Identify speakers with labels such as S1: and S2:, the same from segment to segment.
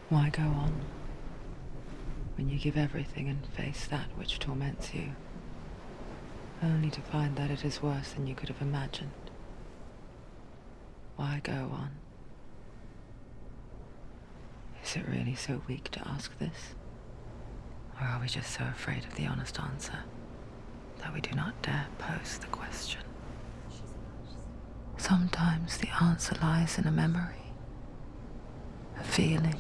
S1: Why go on when you give everything and face that which torments you, only to find that it is worse than you could have imagined? Why go on? Is it really so weak to ask this? Or are we just so afraid of the honest answer that we do not dare pose the question? Sometimes the answer lies in a memory, a feeling,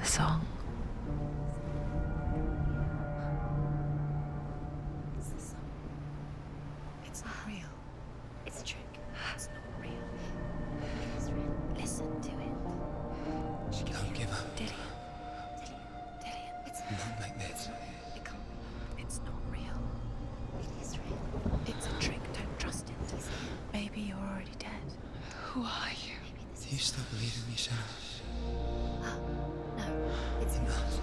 S1: a song.
S2: It's not real. It's a trick. It's not real. It is real. Listen to it.
S3: Don't give up.
S2: Dillian. It's
S3: Not like this.
S2: It can't be. It's not real. It is real. It's a trick. Don't trust it. Maybe you're already dead.
S1: Who are you?
S3: Do you still believe in me, Senua?
S2: No, it's not.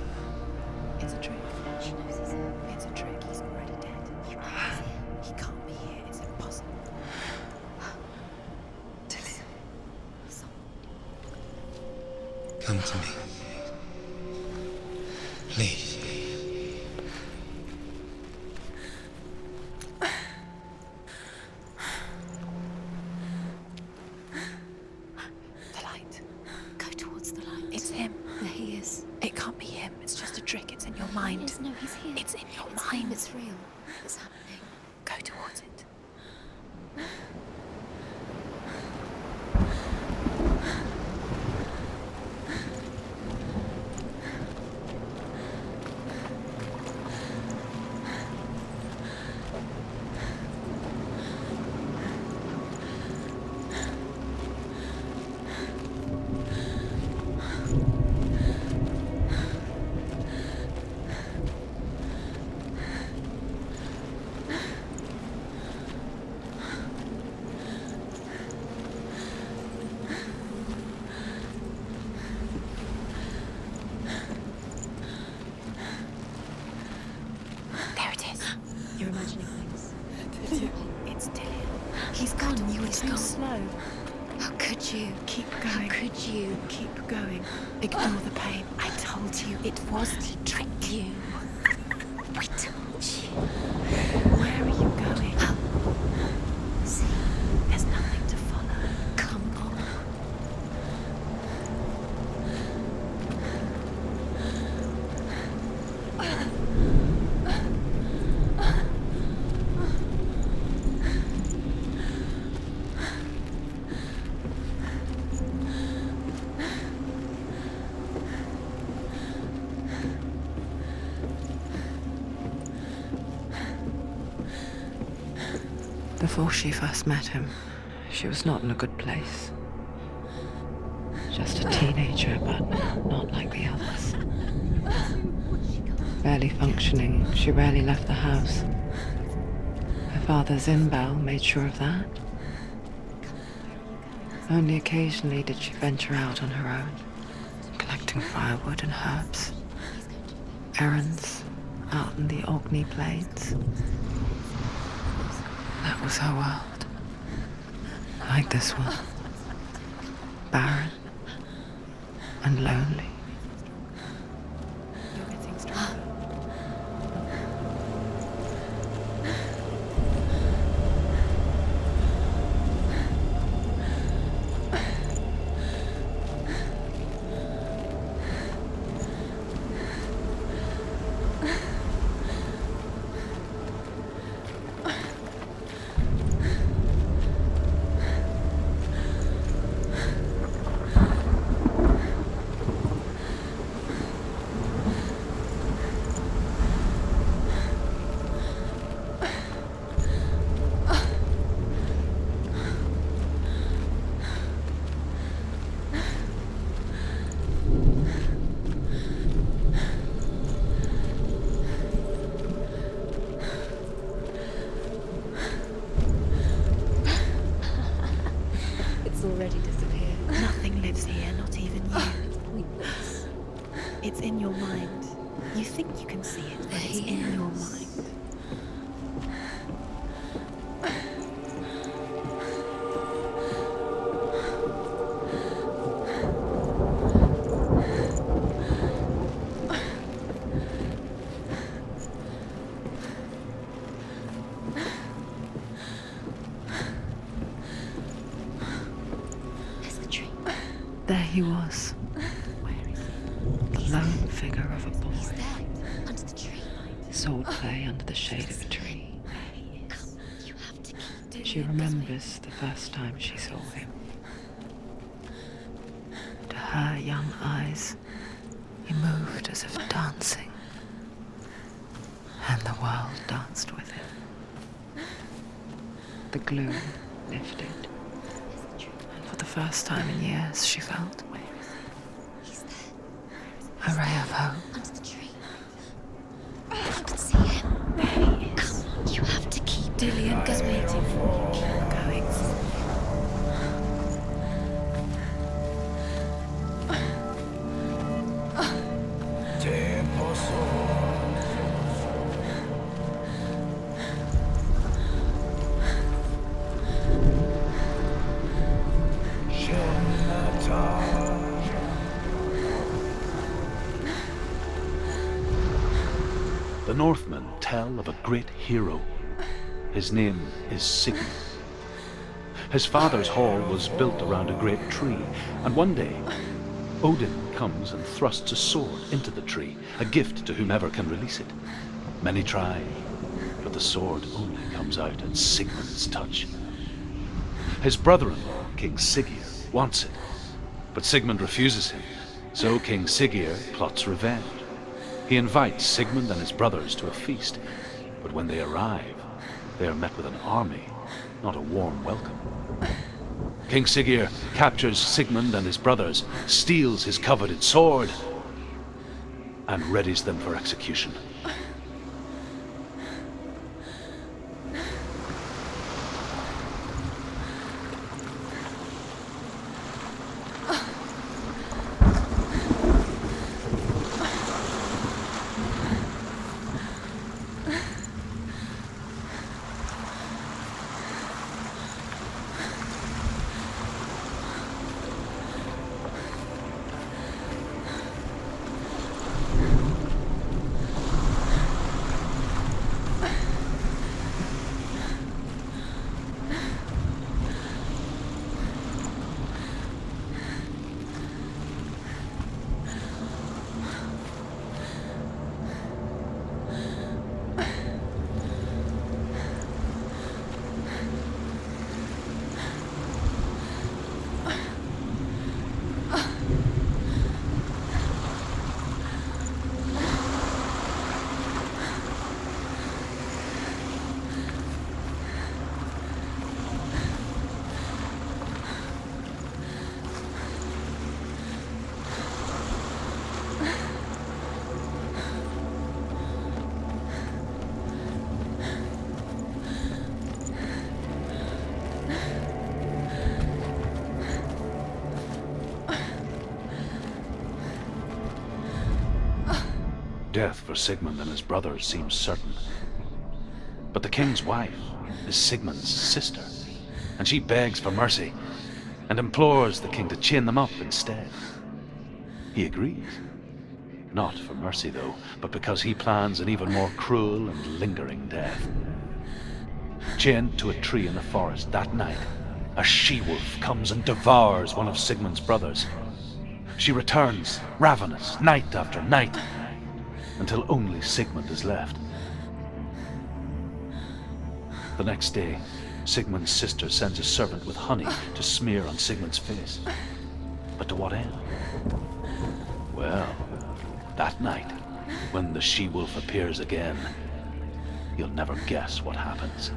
S2: It's a trick. She knows he's here. It's a trick. He's already dead. He knows he's here. He can't be here. It's impossible.
S1: Dillian.
S3: Come to me. Please.
S2: The light. Go towards the light. It's him. There he is. It can't be him. It's just a trick. It's in your mind.
S4: Yes, no, he's here.
S2: It's in your
S4: It's
S2: mind.
S4: him, it's real. It's happening.
S2: Go towards it. There it is. You're imagining things. It's Dillian. He's gone. You were too slow.
S4: How could you?
S2: Keep going.
S4: How could you?
S2: Keep going. Ignore the pain. I told you it was to trick you.
S4: I told you.
S2: Where are you going?
S4: See,
S2: There's nothing to follow.
S4: come on.
S1: Before she first met him, she was not in a good place. Just a teenager, but not like the others. Barely functioning, she rarely left the house. Her father, Zimbel, made sure of that. Only occasionally did she venture out on her own, collecting firewood and herbs. Errands out in the Orkney Plains. That was her world. Like this one. Barren and lonely.
S2: You're getting stronger.
S4: It's already disappeared.
S2: Nothing lives here, not even you.
S4: Pointless.
S2: It's in your mind. You think you can see it, but it's in your mind.
S1: There he was, the lone figure of a boy.
S2: There, under the tree.
S1: Sword play under the shade of a tree.
S2: Come, you have to keep
S1: She remembers the first time she saw him. To her young eyes, he moved as if dancing, and the world danced with him. The gloom lifted, and for the first time in years, she felt
S2: He's there.
S1: a ray of hope.
S2: Under the tree. You can see him. There he is. Come, you have to keep
S4: Dillian is waiting for you. Keep going.
S5: The Northmen tell of a great hero. His name is Sigmund. His father's hall was built around a great tree, and one day, Odin comes and thrusts a sword into the tree, a gift to whomever can release it. Many try, but the sword only comes out at Sigmund's touch. His brother-in-law, King Siggeir, wants it, but Sigmund refuses him, so King Siggeir plots revenge. He invites Sigmund and his brothers to a feast, but when they arrive, they are met with an army, not a warm welcome. King Siggeir captures Sigmund and his brothers, steals his coveted sword, and readies them for execution. Death for Sigmund and his brothers seems certain. But the king's wife is Sigmund's sister, and she begs for mercy and implores the king to chain them up instead. He agrees. Not for mercy, though, but because he plans an even more cruel and lingering death. Chained to a tree in the forest that night, a she-wolf comes and devours one of Sigmund's brothers. She returns, ravenous, night after night, until only Sigmund is left. The next day, Sigmund's sister sends a servant with honey to smear on Sigmund's face. But to what end? Well, that night, when the she-wolf appears again, you'll never guess what happens.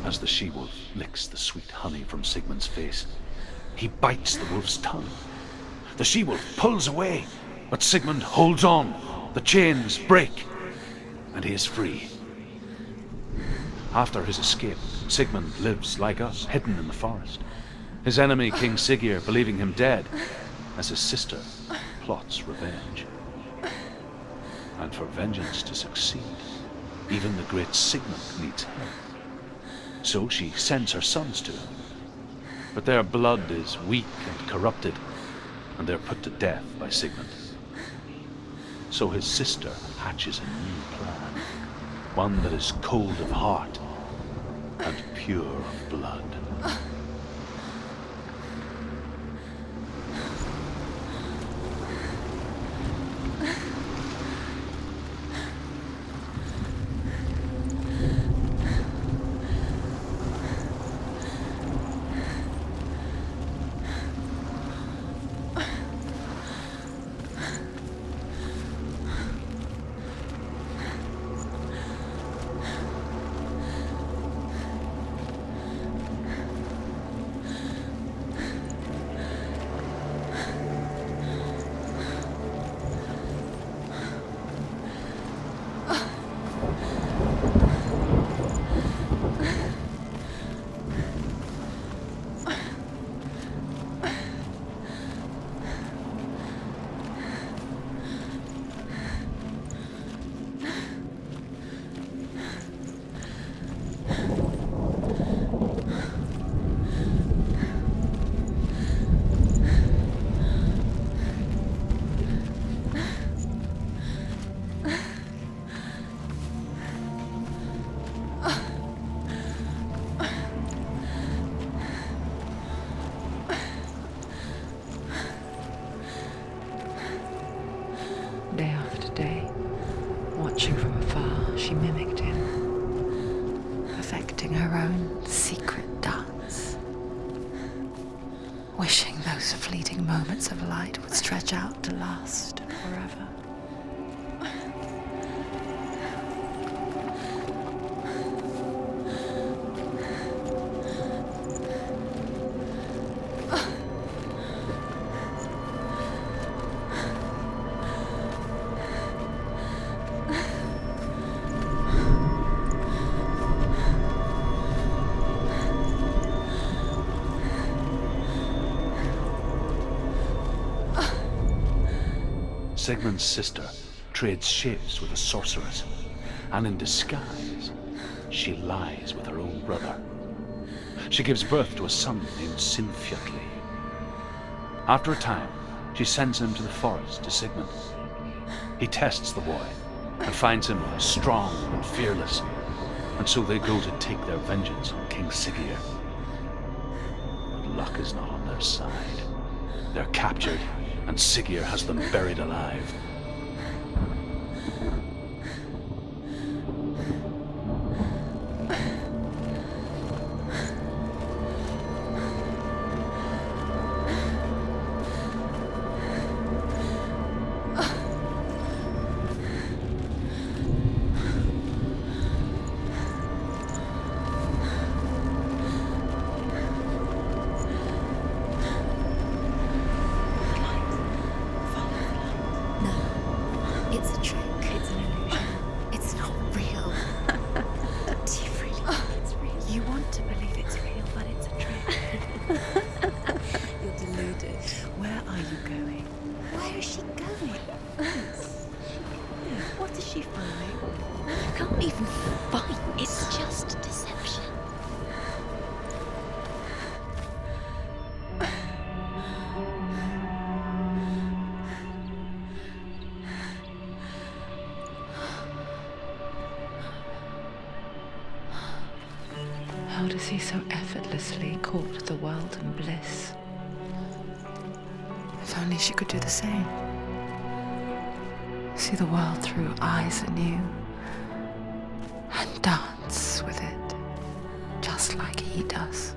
S5: as the she-wolf licks the sweet honey from Sigmund's face. He bites the wolf's tongue. The she-wolf pulls away, but Sigmund holds on. The chains break, and he is free. After his escape, Sigmund lives like us, hidden in the forest. His enemy, King Siggeir, believing him dead, as his sister plots revenge. And for vengeance to succeed, even the great Sigmund needs help. So she sends her sons to him. But their blood is weak and corrupted, and they're put to death by Sigmund. So his sister hatches a new plan, one that is cold of heart and pure of blood.
S1: Day after day, watching from afar, she mimicked him, perfecting her own secret dance, wishing those fleeting moments of light would stretch out to last forever.
S5: Sigmund's sister trades shapes with a sorceress, and in disguise, she lies with her own brother. She gives birth to a son named Sinfjotli. After a time, she sends him to the forest to Sigmund. He tests the boy and finds him strong and fearless, and so they go to take their vengeance on King Siggeir. But luck is not on their side. They're captured, and Siggeir has them buried alive.
S2: It's a trick. It's an illusion. It's not real. Do you really think it's real? You want to believe it's real, but it's a trick. You're deluded. Where are you going? Where is she going? What is she following? You can't even fight. It's just deception.
S1: How does he so effortlessly court the world and bliss? If only she could do the same. See the world through eyes anew and dance with it, just like he does.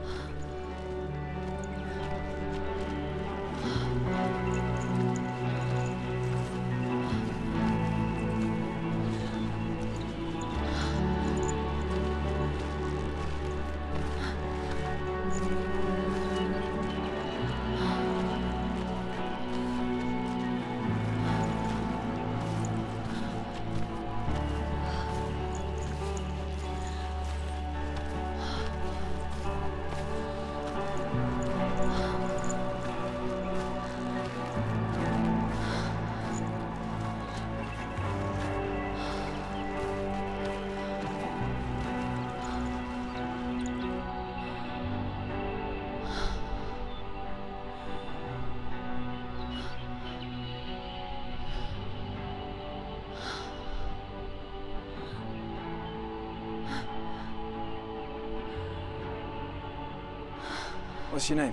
S6: What's your name?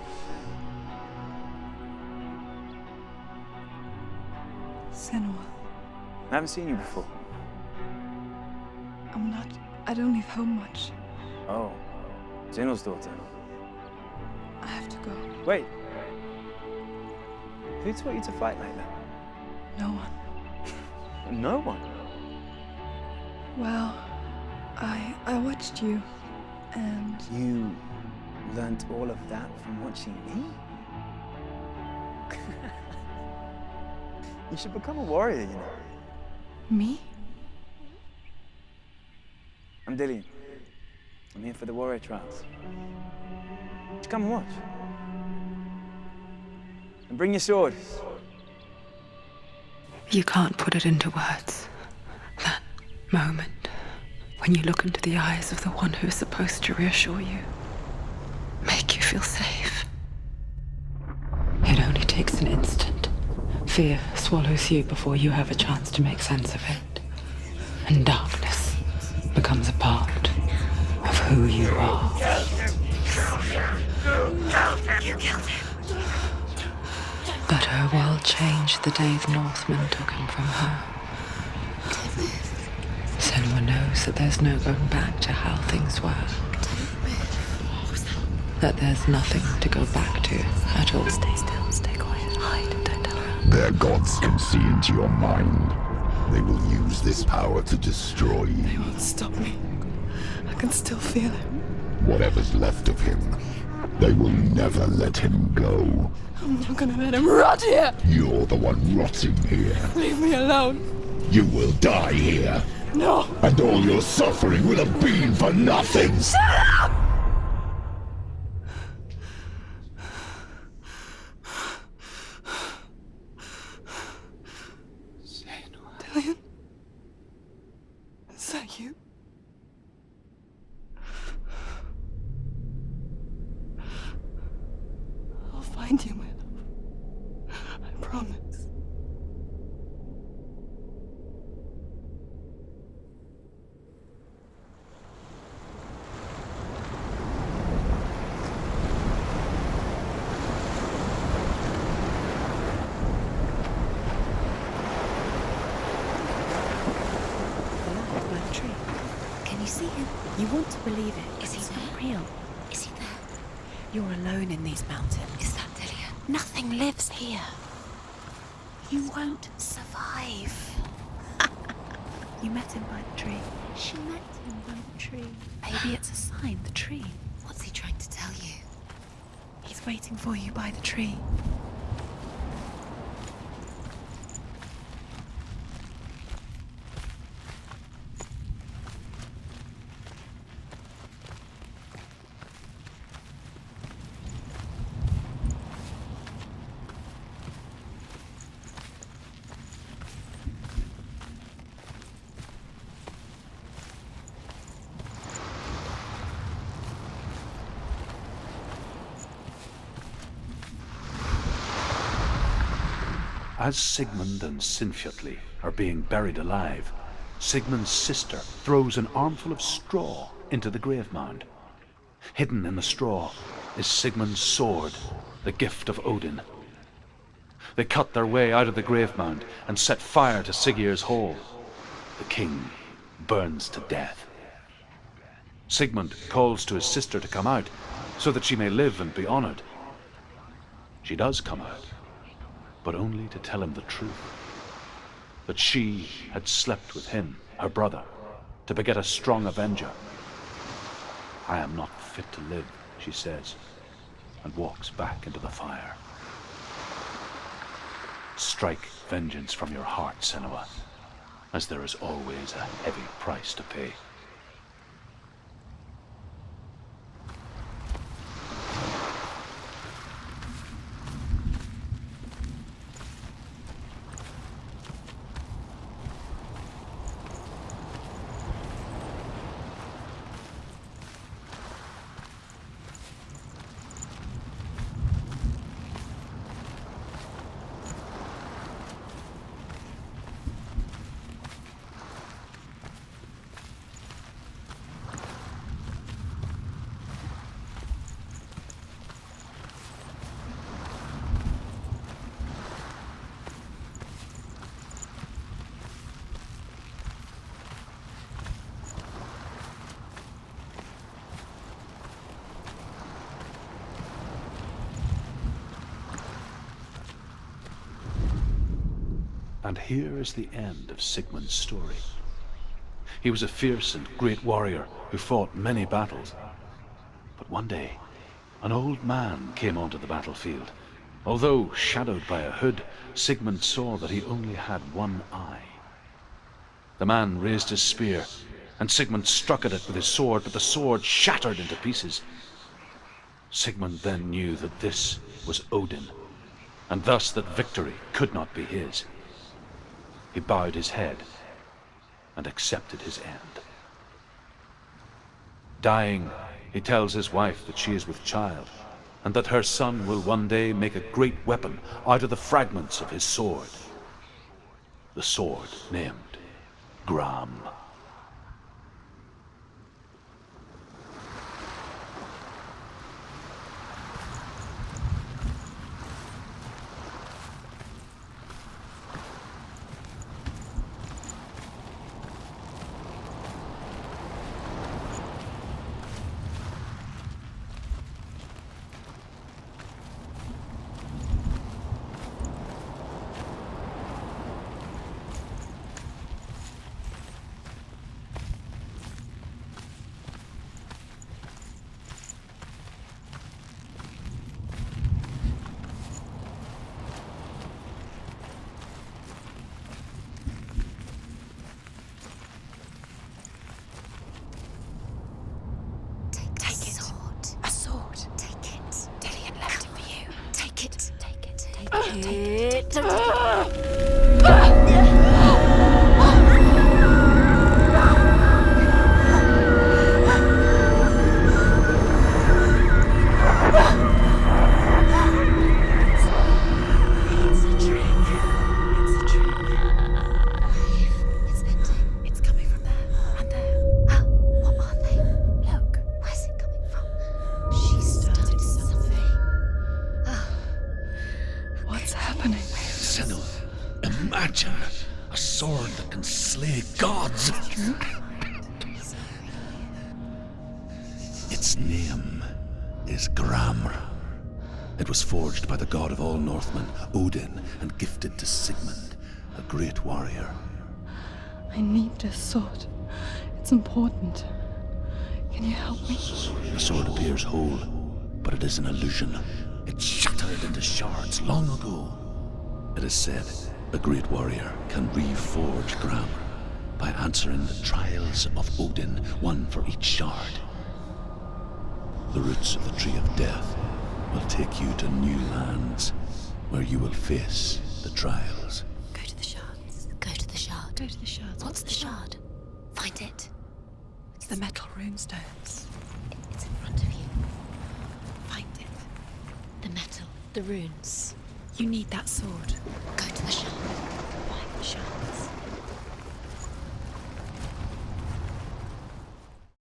S7: Senua.
S6: I haven't seen you before.
S7: I don't leave home much.
S6: Oh, Zinnel's daughter.
S7: I have to go.
S6: Wait. Who taught you to fight like that?
S7: No one.
S6: No one.
S7: Well, I watched you, and
S6: You learnt all of that from watching me? You should become a warrior, you know.
S7: me?
S6: I'm Dillian. I'm here for the warrior trials. Just come and watch. And bring your sword.
S1: You can't put it into words. That moment when you look into the eyes of the one who is supposed to reassure you, make you feel safe. It only takes an instant. Fear swallows you before you have a chance to make sense of it. And darkness becomes a part of who you are.
S2: You killed him.
S1: But her world changed the day the Northmen took him from her. Senua knows that there's no going back to how things were. That there's nothing to go back to at all.
S2: Stay still, stay quiet, hide, don't tell her.
S8: Their gods can see into your mind. They will use this power to destroy you.
S7: They won't stop me. I can still feel it.
S8: Whatever's left of him, they will never let him go.
S7: I'm not gonna let him rot here.
S8: You're the one rotting here.
S7: Leave me alone.
S8: You will die here.
S7: No.
S8: And all your suffering will have been for nothing.
S7: Shut up! Dillian? Is that you? I'll find you, my love. I promise.
S2: By the tree. Can you see him? You want to believe it. Is he not real? Is he there? You're alone in these mountains. Is that Dillian? Nothing lives here. You won't survive. You met him by the tree. She met him by the tree. Maybe it's a sign, the tree. What's he trying to tell you? He's waiting for you by the tree.
S5: As Sigmund and Sinfjotli are being buried alive, Sigmund's sister throws an armful of straw into the grave mound. Hidden in the straw is Sigmund's sword, the gift of Odin. They cut their way out of the grave mound and set fire to Siggeir's hall. The king burns to death. Sigmund calls to his sister to come out so that she may live and be honored. She does come out, but only to tell him the truth. That she had slept with him, her brother, to beget a strong avenger. I am not fit to live, she says, and walks back into the fire. Strike vengeance from your heart, Senua, as there is always a heavy price to pay. And here is the end of Sigmund's story. He was a fierce and great warrior who fought many battles. But one day, an old man came onto the battlefield. Although shadowed by a hood, Sigmund saw that he only had one eye. The man raised his spear, and Sigmund struck at it with his sword, but the sword shattered into pieces. Sigmund then knew that this was Odin, and thus that victory could not be his. He bowed his head and accepted his end. Dying, he tells his wife that she is with child, and that her son will one day make a great weapon out of the fragments of his sword. The sword named Gramr.
S8: Imagine a sword that can slay gods. Its name is Gramr. It was forged by the god of all Northmen, Odin, and gifted to Sigmund, a great warrior.
S7: I need this sword. It's important. Can you help me?
S8: The sword appears whole, but it is an illusion. It shattered into shards long ago. It is said a great warrior can reforge Gramr by answering the trials of Odin, one for each shard. The roots of the Tree of Death will take you to new lands where you will face the trials.
S2: Go to the shards. Go to the shard.
S1: Go to the shards.
S2: What's the shard? Find it.
S1: It's the metal runestones.
S2: It's in front of you.
S1: Find it.
S2: The metal. The runes.
S1: You need that sword.
S2: Go to the shard.